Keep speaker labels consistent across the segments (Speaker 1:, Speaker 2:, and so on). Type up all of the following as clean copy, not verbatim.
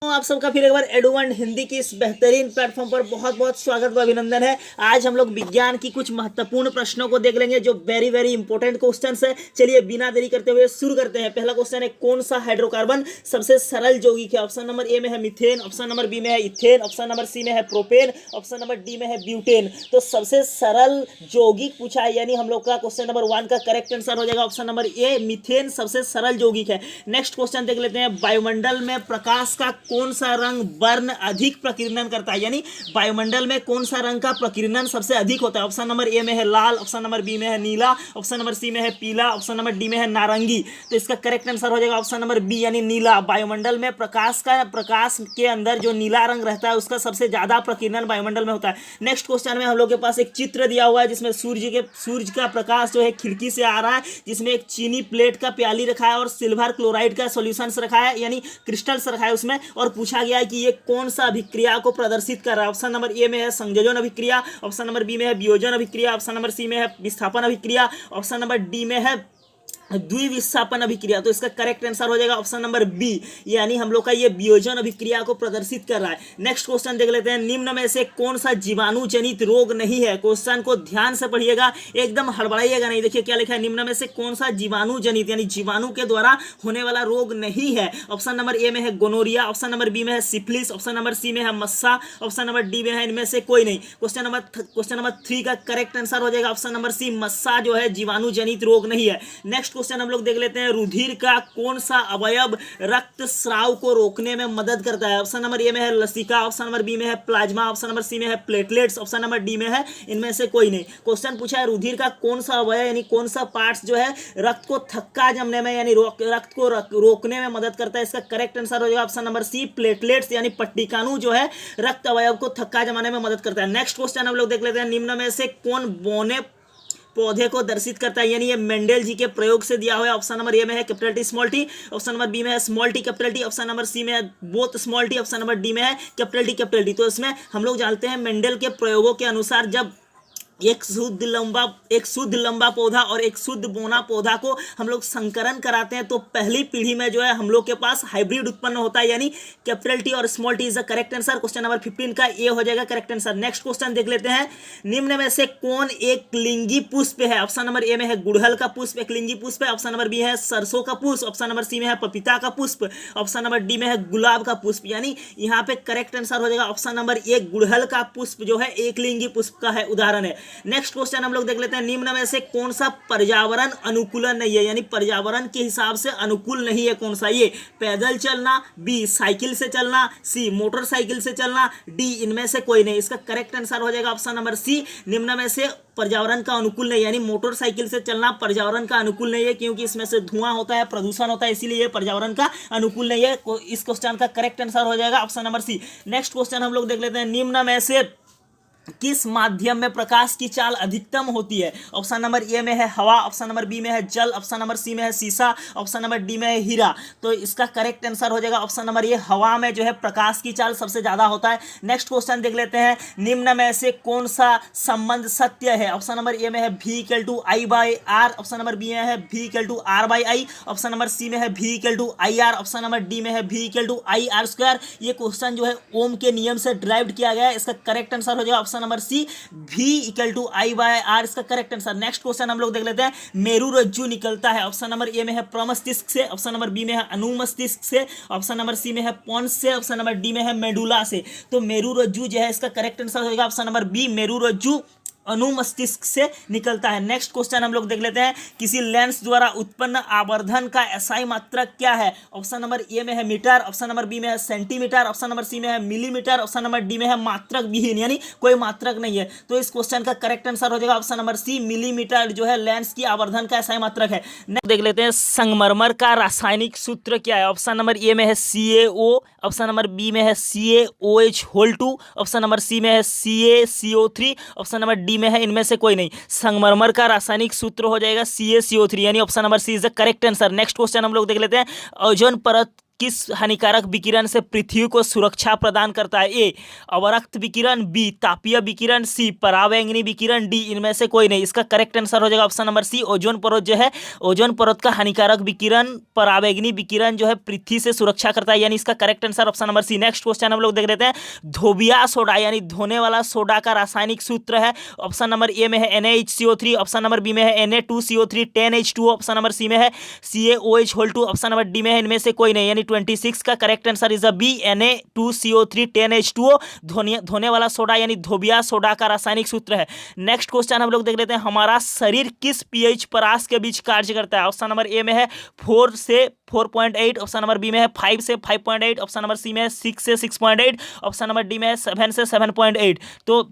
Speaker 1: आप सबका फिर एक बार एडुवन हिंदी की इस बेहतरीन प्लेटफॉर्म पर बहुत बहुत स्वागत व अभिनंदन है। आज हम लोग विज्ञान की कुछ महत्वपूर्ण प्रश्नों को देख लेंगे जो वेरी वेरी इंपॉर्टेंट क्वेश्चंस है। चलिए बिना देरी करते हुए शुरू करते हैं। पहला क्वेश्चन है, कौन सा हाइड्रोकार्बन सबसे सरल यौगिक है? ऑप्शन नंबर ए में है मीथेन, ऑप्शन नंबर बी में है इथेन, ऑप्शन नंबर सी में है प्रोपेन, ऑप्शन नंबर डी में है ब्यूटेन। तो सबसे सरल यौगिक पूछा है, यानी हम लोग का क्वेश्चन नंबर 1 का करेक्ट आंसर हो जाएगा ऑप्शन नंबर ए, मीथेन सबसे सरल यौगिक है। नेक्स्ट क्वेश्चन देख लेते हैं, वायुमंडल में प्रकाश का कौन सा रंग वर्ण अधिक प्रकीर्णन करता है? यानी वायुमंडल में कौन सा रंग का प्रकीर्णन सबसे अधिक होता है? ऑप्शन नंबर ए में है लाल, ऑप्शन नंबर बी में है नीला, ऑप्शन नंबर सी में है पीला, ऑप्शन नंबर डी में है नारंगी। तो इसका करेक्ट आंसर हो जाएगा ऑप्शन नंबर बी यानी नीला। वायुमंडल में प्रकाश के अंदर जो नीला रंग रहता है उसका सबसे ज्यादा प्रकीर्णन वायुमंडल में होता है। नेक्स्ट क्वेश्चन में हम लोग के पास एक चित्र दिया हुआ है जिसमें सूर्य का प्रकाश जो है खिड़की से आ रहा है, जिसमें एक चीनी प्लेट का प्याली रखा है और सिल्वर क्लोराइड का सॉल्यूशन रखा है, यानी क्रिस्टल्स रखा है उसमें, और पूछा गया है कि ये कौन सा अभिक्रिया को प्रदर्शित कर रहा है? ऑप्शन नंबर ए में है संयोजन अभिक्रिया, ऑप्शन नंबर बी में है वियोजन अभिक्रिया, ऑप्शन नंबर सी में है विस्थापन अभिक्रिया, ऑप्शन नंबर डी में है द्विविस्थापन अभिक्रिया। तो इसका करेक्ट आंसर हो जाएगा ऑप्शन नंबर बी, यानी हम लोग का ये वियोजन अभिक्रिया को प्रदर्शित कर रहा है। नेक्स्ट क्वेश्चन देख लेते हैं, निम्न में से कौन सा जीवाणु जनित रोग नहीं है? क्वेश्चन को ध्यान से पढ़िएगा, एकदम हड़बड़ाइएगा नहीं। देखिए क्या लिखा है, निम्न में से कौन सा जीवाणु जनित यानी जीवाणु के द्वारा होने वाला रोग नहीं है? ऑप्शन नंबर ए में है गोनोरिया, ऑप्शन नंबर बी में है सिफिलिस, ऑप्शन नंबर सी में है मस्सा, ऑप्शन नंबर डी में है इनमें से कोई नहीं। क्वेश्चन नंबर 3 का करेक्ट आंसर हो जाएगा ऑप्शन नंबर सी, मस्सा जो है जीवाणु जनित रोग नहीं है। नेक्स्ट क्वेश्चन हम लोग देख लेते हैं, रुधिर का कौन सा अवयव रक्तस्राव को रोकने में मदद करता है? ऑप्शन नंबर ए में है लसिका, ऑप्शन नंबर बी में है प्लाज्मा, ऑप्शन नंबर सी में है प्लेटलेट्स, ऑप्शन नंबर डी में है इनमें से कोई नहीं। क्वेश्चन पूछा है रुधिर का कौन सा अवयव यानी कौन सा पार्ट्स जो है रक्त को थक्का जमने में यानी रक्त को रोकने में मदद करता है? इसका करेक्ट आंसर हो जाएगा ऑप्शन नंबर सी, प्लेटलेट्स यानी पट्टिकाणु जो है रक्त अवयव को थक्का जमाने में मदद करता है। नेक्स्ट क्वेश्चन हम लोग देख लेते हैं, निम्न में से कौन बौने पौधे को दर्शित करता है? यानी ये मेंडल जी के प्रयोग से दिया हुआ है। ऑप्शन नंबर ए में है capital T small T, option number B में है small T capital T, option number C में है both small T, option number D में है कैपिटल टी। तो इसमें हम लोग जानते हैं मेंडल के प्रयोगों के अनुसार जब एक शुद्ध लंबा पौधा और एक शुद्ध बोना पौधा को हम लोग संकरण कराते हैं तो पहली पीढ़ी में जो है हम लोग के पास हाइब्रिड उत्पन्न होता है, यानी कैपिटल टी और small T is the correct answer. Question number 15 का ए हो जाएगा करेक्ट आंसर। नेक्स्ट क्वेश्चन देख लेते हैं, निम्न में से कौन एक लिंगी पुष्प है? ऑप्शन नंबर ए में है गुड़हल का पुष्प एक लिंगी पुष्प है, ऑप्शन नंबर बी है सरसों का पुष्प, ऑप्शन नंबर सी में है पपीता का पुष्प, ऑप्शन नंबर डी में है गुलाब का पुष्प, यानी यहाँ पे करेक्ट आंसर हो जाएगा ऑप्शन नंबर ए, गुड़हल का पुष्प जो है एक लिंगी पुष्प का है उदाहरण है। नेक्स्ट क्वेश्चन हम लोग देख लेते हैं, निम्न में से कौन सा पर्यावरण अनुकूलन नहीं है? यानी पर्यावरण के हिसाब से अनुकूल नहीं है कौन सा? ये पैदल चलना, बी साइकिल से चलना, सी मोटरसाइकिल से चलना, डी इनमें से कोई नहीं। इसका करेक्ट आंसर हो जाएगा ऑप्शन नंबर सी, निम्न में से पर्यावरण का अनुकूल नहीं, यानी मोटरसाइकिल से चलना पर्यावरण का अनुकूल नहीं है क्योंकि इसमें से धुआं होता है, प्रदूषण होता है, इसीलिए पर्यावरण का अनुकूल नहीं है। इस क्वेश्चन का करेक्ट आंसर हो जाएगा option number C. Next question हम लोग देख लेते हैं, निम्न में से किस माध्यम में प्रकाश की चाल अधिकतम होती है? ऑप्शन नंबर ए में है हवा, ऑप्शन नंबर बी में है जल, ऑप्शन नंबर सी में है शीशा, ऑप्शन नंबर डी में है हीरा। तो इसका करेक्ट आंसर हो जाएगा ऑप्शन नंबर ए, हवा में जो है प्रकाश की चाल सबसे ज्यादा होता है। नेक्स्ट क्वेश्चन देख लेते हैं, निम्न में से कौन सा संबंध सत्य है? ऑप्शन नंबर ए में है V=I/R, ऑप्शन नंबर बी में है V=R/I, ऑप्शन नंबर सी में है V=IR, ऑप्शन नंबर डी में है V=IR²। ये क्वेश्चन जो है ओम के नियम से ड्राइव्ड किया गया है। इसका करेक्ट आंसर हो जाएगा ऑप्शन नंबर सी, V=I/R इसका करेक्ट आंसर। नेक्स्ट क्वेश्चन हम लोग देख लेते हैं, मेरु रज्जु निकलता है ऑप्शन नंबर ए में है प्रमस्तिष्क से, ऑप्शन नंबर बी में है अनुमस्तिष्क से, ऑप्शन नंबर सी में है पोन्स से, ऑप्शन नंबर डी में है मेडुला से। तो मेरु रज्जु जो है इसका करेक्ट आंसर हो जाएगा ऑप्शन नंबर बी, मेरु रज्जु अनुमस्तिष्क से निकलता है। नेक्स्ट क्वेश्चन हम लोग देख लेते हैं, किसी लेंस द्वारा उत्पन्न आवर्धन का एसआई मात्रक क्या है? ऑप्शन नंबर ए में है मीटर, ऑप्शन नंबर बी में है सेंटीमीटर, ऑप्शन नंबर सी में है मिलीमीटर, ऑप्शन नंबर डी में है मात्रक विहीन यानी कोई मात्रक नहीं है। तो इस क्वेश्चन का करेक्ट आंसर हो जाएगा ऑप्शन नंबर सी, मिलीमीटर जो है लेंस की आवर्धन का एसआई मात्रक है। नेक्स्ट देख लेते हैं, संगमरमर का रासायनिक सूत्र क्या है? ऑप्शन नंबर ए में है CaO, ऑप्शन नंबर बी में है CaOH2, ऑप्शन नंबर सी में है CaCO3, ऑप्शन नंबर डी में है इनमें से कोई नहीं। संगमरमर का रासायनिक सूत्र हो जाएगा CaCO3 यानी option number C is the correct answer. Next question हम लोग देख लेते हैं, ओजोन परत किस हानिकारक विकिरण से पृथ्वी को सुरक्षा प्रदान करता है? ए अवरक्त विकिरण, बी तापीय विकिरण, सी परावैंगनी विकिरण, डी इनमें से कोई नहीं। इसका करेक्ट आंसर हो जाएगा ऑप्शन नंबर सी, ओजोन परत जो है, ओजोन परत का हानिकारक विकिरण परावैंगनी विकिरण जो है पृथ्वी से सुरक्षा करता है, यानी इसका correct answer option number C. Next question हम लोग देख लेते हैं। धोबिया सोडा यानी धोने वाला सोडा का रासायनिक सूत्र है। ऑप्शन नंबर ए में है NaHCO3, ऑप्शन नंबर बी में है Na2CO3 10H2O, option number C में है CaOH2, ऑप्शन नंबर डी में है इनमें से कोई नहीं, यानी 26 का correct answer is B Na2CO3 10H2O। धोने वाला सोडा यानी धोबिया सोडा का रासायनिक सूत्र है। नेक्स्ट क्वेश्चन हम लोग देख लेते हैं। हमारा शरीर किस pH परास के बीच कार्य करता है? ऑप्शन नंबर ए में है 4 से 4.8, ऑप्शन नंबर बी में है 5 से 5.8, ऑप्शन नंबर सी में है 6 से 6.8, ऑप्शन नंबर डी में है 7 से 7.8। तो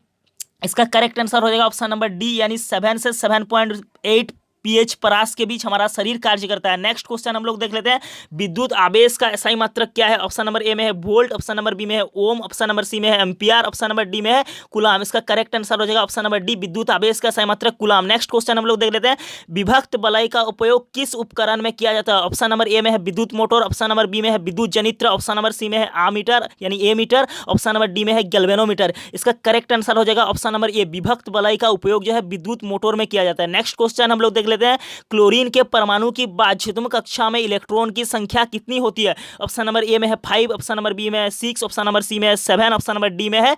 Speaker 1: इसका करेक्ट आंसर हो जाएगा ऑप्शन नंबर डी, यानी 7 से 7.8 pH परास के बीच हमारा शरीर कार्य करता है। नेक्स्ट क्वेश्चन हम लोग देख लेते हैं। विद्युत आवेश का SI मात्रक क्या है? ऑप्शन नंबर ए में है वोल्ट, ऑप्शन नंबर बी में है ओम, ऑप्शन नंबर सी में है एम्पियर, ऑप्शन नंबर डी में है कूलाम। इसका करेक्ट आंसर हो जाएगा ऑप्शन नंबर डी, विद्युत आवेश का SI मात्रक कूलाम। नेक्स्ट क्वेश्चन हम लोग देख लेते हैं। विभक्त बलय का उपयोग किस उपकरण में किया जाता है? ऑप्शन नंबर ए में है विद्युत मोटर, ऑप्शन नंबर बी में है विद्युत जनित्र, ऑप्शन नंबर सी में है आमीटर यानी ए मीटर, ऑप्शन नंबर डी में है गैल्वेनोमीटर। इसका करेक्ट आंसर हो जाएगा ऑप्शन नंबर ए, विभक्त बलय का उपयोग जो है विद्युत मोटर में किया जाता है। नेक्स्ट क्वेश्चन हम लोग देख लेते हैं। क्लोरीन के परमाणु की बाध्यतम कक्षा में इलेक्ट्रॉन की संख्या कितनी होती है? ऑप्शन नंबर ए में है 5, ऑप्शन नंबर बी में है 6, ऑप्शन नंबर सी में है 7, ऑप्शन नंबर डी में है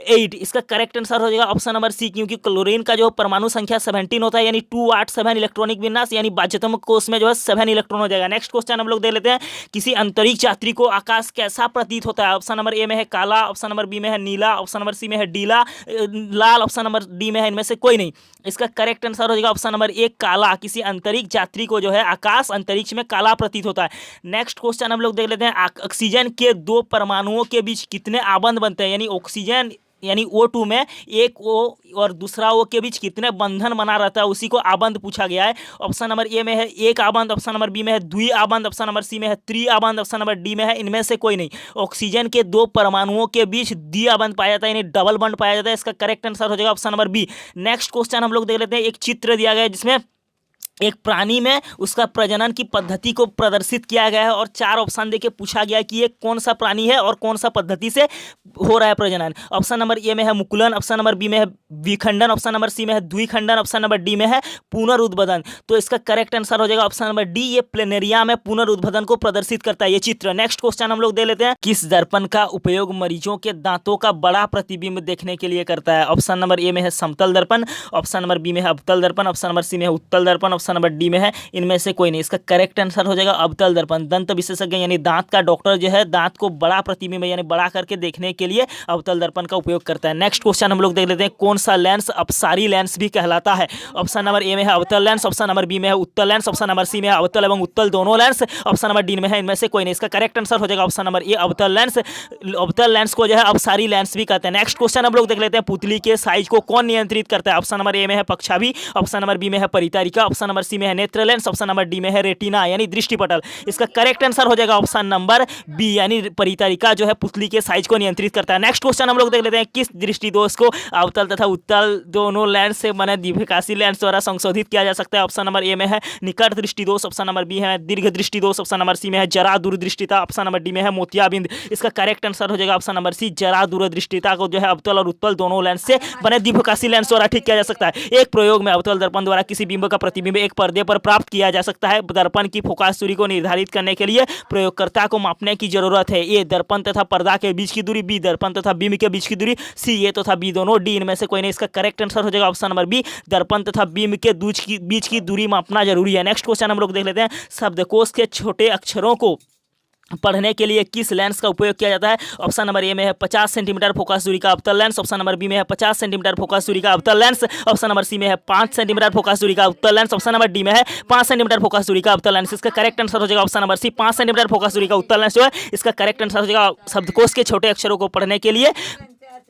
Speaker 1: 8। इसका करेक्ट आंसर हो जाएगा ऑप्शन नंबर सी, क्योंकि क्लोरीन का जो परमाणु संख्या 17 होता है, यानी 287 इलेक्ट्रॉनिक विन्यास, यानी बाध्यतम कोष में जो है 7 इलेक्ट्रॉन हो जाएगा। नेक्स्ट क्वेश्चन हम लोग देख लेते हैं। किसी अंतरिक्ष यात्री को आकाश कैसा प्रतीत होता है? ऑप्शन नंबर ए में है काला, ऑप्शन नंबर बी में है नीला, ऑप्शन नंबर सी में है नीला लाल, ऑप्शन नंबर डी में है इनमें से कोई नहीं। इसका करेक्ट आंसर हो जाएगा ऑप्शन नंबर ए, काला। किसी अंतरिक्ष यात्री को जो है आकाश अंतरिक्ष में काला प्रतीत होता है। नेक्स्ट क्वेश्चन हम लोग देख लेते हैं। ऑक्सीजन के 2 परमाणुओं के बीच कितने आबंध बनते हैं? यानी ऑक्सीजन यानी O2 में एक O और दूसरा O के बीच कितने बंधन बना रहता है, उसी को आबंध पूछा गया है। ऑप्शन नंबर ए में है 1 आबंध, ऑप्शन नंबर बी में है 2 आबंध, ऑप्शन नंबर सी में है 3 आबंध, ऑप्शन नंबर डी में है इनमें से कोई नहीं। ऑक्सीजन के 2 परमाणुओं के बीच द्वि आबंध पाया जाता है, यानी डबल बंड पाया जाता है। इसका करेक्ट आंसर हो जाएगा option number B. Next question हम लोग देख लेते हैं। एक चित्र दिया गया है जिसमें एक प्राणी में उसका प्रजनन की पद्धति को प्रदर्शित किया गया है और 4 ऑप्शन देके पूछा गया है कि ये कौन सा प्राणी है और कौन सा पद्धति से हो रहा है प्रजनन। ऑप्शन नंबर ए में है मुकुलन, ऑप्शन नंबर बी में है विखंडन, ऑप्शन नंबर सी में है द्विखंडन, ऑप्शन नंबर डी में है पुनरुत्पादन। तो इसका करेक्ट आंसर हो जाएगा ऑप्शन नंबर डी, ये प्लेनेरिया में पुनरुत्पादन को प्रदर्शित करता है ये चित्र। नेक्स्ट क्वेश्चन हम लोग दे लेते हैं। किस दर्पण का उपयोग मरीजों के दांतों का बड़ा प्रतिबिंब देखने के लिए करता है? ऑप्शन नंबर ए में है समतल दर्पण, ऑप्शन नंबर बी में है अवतल दर्पण, ऑप्शन नंबर सी में है उत्तल दर्पण, ऑप्शन नंबर डी में है इनमें से कोई नहीं। इसका करेक्ट आंसर हो जाएगा अवतल दर्पण। दंत विशेषज्ञ यानी दांत का डॉक्टर जो है दांत को बड़ा प्रतिबिंब यानी बड़ा करके देखने के लिए अवतल दर्पण का उपयोग करता है। नेक्स्ट क्वेश्चन हम लोग देख लेते हैं। कौन सा लेंस अपसारी लेंस भी कहलाता है? ऑप्शन नंबर ए में है अवतल लेंस, ऑप्शन नंबर बी में है उत्तल लेंस, ऑप्शन नंबर सी में है अवतल एवं उत्तल दोनों लेंस, ऑप्शन नंबर डी में है इनमें से कोई नहीं। इसका करेक्ट आंसर हो जाएगा ऑप्शन नंबर ए अवतल लेंस। अवतल लेंस को जो है अपसारी लेंस भी कहते हैं। नेक्स्ट क्वेश्चन हम लोग देख लेते हैं। पुतली के साइज को कौन नियंत्रित करता है? ऑप्शन नंबर ए में है पक्षाभि, ऑप्शन नंबर बी में है परितारिका, ऑप्शन नंबर सी में है नेत्र लेंस, ऑप्शन नंबर डी में है रेटिना यानी दृष्टिपटल। इसका करेक्ट आंसर हो जाएगा ऑप्शन नंबर बी, यानी परितारिका जो है पुतली के साइज को नियंत्रित करता है। नेक्स्ट क्वेश्चन हम लोग देख लेते हैं। किस दृष्टि दोष को अवतल तथा उत्तल दोनों लेंस से बने द्विप्रकाशीय लेंस द्वारा संशोधित किया जा सकता है? ऑप्शन नंबर ए में है निकट दृष्टि दोष, ऑप्शन नंबर बी है दीर्घ दृष्टि दोष, ऑप्शन नंबर सी में है जरा दूरदृष्टिता, ऑप्शन नंबर डी में है मोतियाबिंद। इसका करेक्ट आंसर हो जाएगा ऑप्शन नंबर सी, जरा दूरदृष्टिता को जो है अवतल और उत्तल दोनों लेंस से बने द्विप्रकाशीय लेंस द्वारा ठीक किया जा सकता है। एक प्रयोग में अवतल दर्पण द्वारा किसी बिंब का प्रतिबिंब एक पर्दे पर प्राप्त किया जा सकता है। दर्पण की फोकस दूरी को निर्धारित करने के लिए प्रयोगकर्ता को मापने की जरूरत है। ए दर्पण तथा पर्दा के बीच की दूरी, बी दर्पण तथा बिंब के बीच की दूरी, सी ए तथा बी दोनों, डी इनमें से कोई नहीं। इसका करेक्ट आंसर हो जाएगा ऑप्शन नंबर बी, दर्पण तथा बिंब के बीच की दूरी मापना जरूरी है। नेक्स्ट क्वेश्चन हम लोग देख लेते हैं। शब्दकोश के छोटे अक्षरों को पढ़ने के लिए किस लेंस का उपयोग किया जाता है? ऑप्शन नंबर ए में है 50 सेंटीमीटर फोकस दूरी का अवतल लेंस, ऑप्शन नंबर बी में है 50 सेंटीमीटर फोकस दूरी का अवतल लेंस, ऑप्शन नंबर सी में है 5 सेंटीमीटर फोकस दूरी का अवतल लेंस, ऑप्शन नंबर डी में है 5 सेंटीमीटर फोकस दूरी का अवतल लेंस। इसका करेक्ट आंसर हो जाएगा option number C, 5 centimetre focus दूरी का उत्तल लेंस जो है इसका करेक्ट आंसर हो जाएगा। शब्दकोश के छोटे अक्षरों को पढ़ने के लिए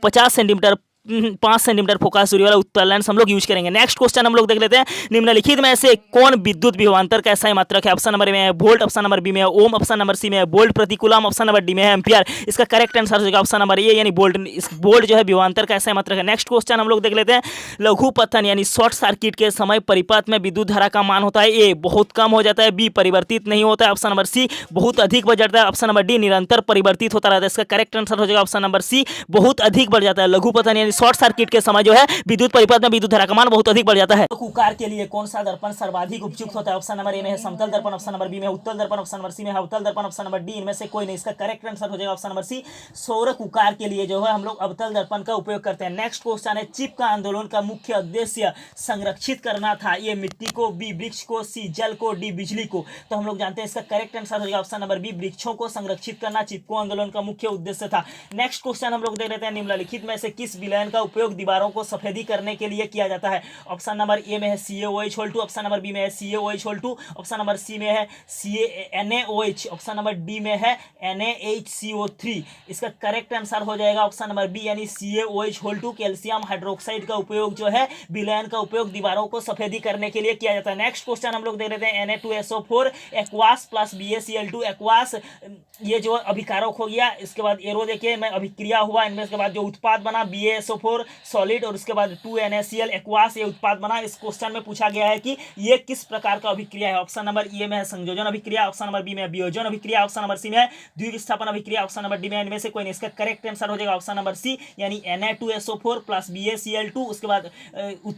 Speaker 1: 50 सेंटीमीटर 5 सेंटीमीटर फोकस दूरी वाला उत्तल लेंस हम लोग यूज करेंगे। नेक्स्ट क्वेश्चन हम लोग देख लेते हैं, निम्नलिखित में से कौन विद्युत विभवांतर का SI मात्रक है? ऑप्शन नंबर में है वोल्ट, ऑप्शन नंबर बी में है ओम, ऑप्शन नंबर सी में है वोल्ट प्रति कूलम, ऑप्शन नंबर डी में है एम्पियर। इसका करेक्ट आंसर हो जाएगा ऑप्शन नंबर ए यानी वोल्ट। इस वोल्ट जो है विभवांतर का SI मात्रक है। नेक्स्ट क्वेश्चन हम लोग देख लेते हैं, लघु पतन यानी शॉर्ट सर्किट के समय परिपथ में विद्युत धारा का मान होता है ए बहुत कम हो जाता है, बी परिवर्तित नहीं होता है, ऑप्शन नंबर सी बहुत अधिक बढ़ जाता है, ऑप्शन नंबर डी निरंतर परिवर्तित होता रहता है। इसका करेक्ट आंसर हो जाएगा ऑप्शन नंबर सी बहुत अधिक बढ़ जाता है। लघु पतन यानी शॉर्ट सर्किट के समय जो है विद्युत परिपथ में विद्युत धारा का मान बहुत अधिक बढ़ जाता है। तो कुकार के लिए कौन सा दर्पण सर्वाधिक उपयुक्त होता है? ऑप्शन नंबर ए में है समतल दर्पण, ऑप्शन नंबर बी में है उत्तल दर्पण, ऑप्शन नंबर सी में है अवतल दर्पण, ऑप्शन नंबर डी इनमें से कोई नहीं। इसका करेक्ट आंसर हो जाएगा ऑप्शन नंबर सी सौर कुकार के लिए जो है हम लोग अवतल दर्पण का उपयोग करते हैं। नेक्स्ट क्वेश्चन है, चिप का आंदोलन का मुख्य उद्देश्य संरक्षित करना था, ये मिट्टी को, बी वृक्ष को, सी जल को, डी बिजली को। तो हम लोग जानते हैं इसका करेक्ट आंसर हो जाएगा ऑप्शन नंबर बी वृक्षों को संरक्षित करना चिपको आंदोलन का मुख्य उद्देश्य था। नेक्स्ट क्वेश्चन हम लोग देख लेते हैं, निम्नलिखित में से किस विलयन का उपयोग दीवारों को सफेदी करने के लिए किया जाता है? ऑप्शन नंबर ए में है CaOH2, ऑप्शन नंबर बी में है CaOH2, ऑप्शन नंबर सी में है NaOH, ऑप्शन नंबर डी में है NaHCO3। इसका करेक्ट आंसर हो जाएगा ऑप्शन नंबर बी यानी CaOH2 कैल्शियम हाइड्रोक्साइड का उपयोग जो है विलयन का उपयोग दीवारों को सफेदी करने के लिए किया जाता है। नेक्स्ट क्वेश्चन हम लोग देख लेते हैं, Na2SO4 aqueous plus BaCl2 aqueous ये जो अभिकारक हो गया, इसके बाद एरो देखिए मैं अभिक्रिया हुआ इनमें, इसके बाद जो उत्पाद बना BaSO4 सॉलिड और उसके बाद 2NaCl एक्वास ये उत्पाद बना। इस क्वेश्चन में पूछा गया है कि ये किस प्रकार का अभिक्रिया है? ऑप्शन नंबर ए में है संयोजन अभिक्रिया, ऑप्शन नंबर बी में है वियोजन अभिक्रिया, ऑप्शन नंबर सी में है द्विविस्थापन अभिक्रिया, ऑप्शन नंबर डी में इनमें से कोई नहीं। इसका करेक्ट आंसर हो जाएगा ऑप्शन नंबर सी यानी Na2SO4 प्लस BaCl2। उसके बाद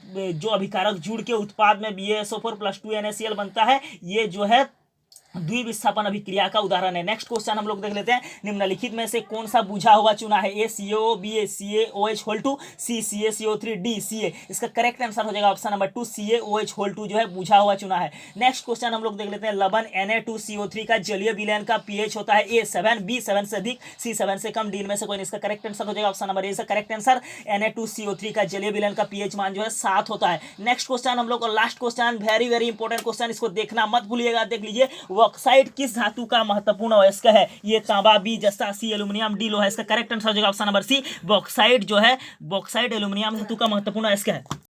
Speaker 1: जो अभिकारक जुड़ के उत्पाद में BaSO4 प्लस 2NaCl बनता है, ये जो है द्विविस्थापन अभिक्रिया का उदाहरण है। नेक्स्ट क्वेश्चन हम लोग देख लेते हैं, निम्नलिखित में से कौन सा बुझा हुआ चूना है? ए CaO, बी CaOH2, सी CaCO3, डी Ca। इसका करेक्ट आंसर हो जाएगा ऑप्शन नंबर 2 CaOH2 जो है बुझा हुआ चूना है। नेक्स्ट क्वेश्चन हम लोग देख लेते हैं, लवण Na2CO3 का जलीय विलयन का pH होता है A7, बी 7 से अधिक, सी 7 से कम, डी में से कोई नहीं। इसका करेक्ट आंसर हो जाएगा ऑप्शन नंबर ए। इसका करेक्ट आंसर Na2CO3 का जलीय विलयन का pH मान जो है 7 होता है। नेक्स्ट क्वेश्चन हम लोग और last question, very very important question, इसको देखना मत भूलिएगा। देख लीजिए, बॉक्साइट किस धातु का महत्वपूर्ण अयस्क है? ये तांबा, बी जस्ता, सी एल्यूमिनियम, डी लोहा। इसका करेक्ट आंसर हो जाएगा ऑप्शन नंबर सी बॉक्साइट जो है बॉक्साइट एल्यूमिनियम धातु का महत्वपूर्ण अयस्क है।